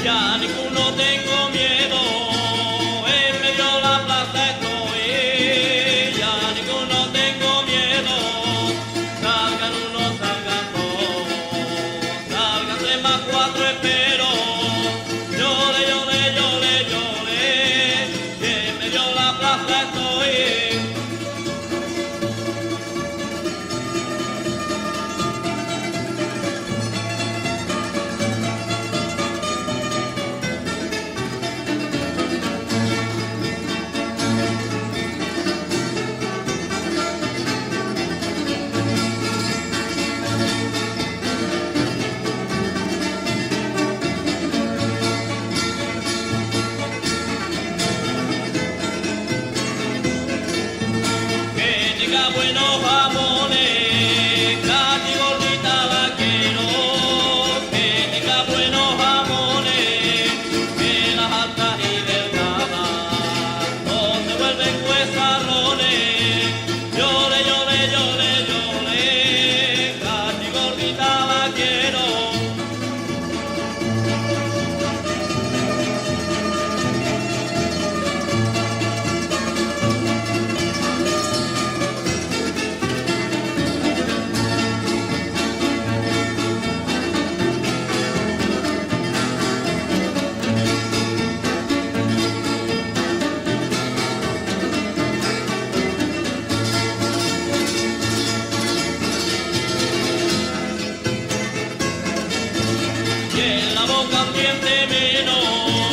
Ya ninguno tengo miedo, en medio de la plaza estoy, ya ninguno tengo miedo, salgan uno, salgan dos, salgan tres más cuatro espero, llore, llore, llore, llore, y en medio de la plaza estoy. Buenos jamones, Katy gordita la quiero, que tenga buenos jamones, en las altas y delgadas, donde vuelven cuezarrones, llore, llore, llore, llore, Katy gordita la quiero. Y en la boca ambiente menos.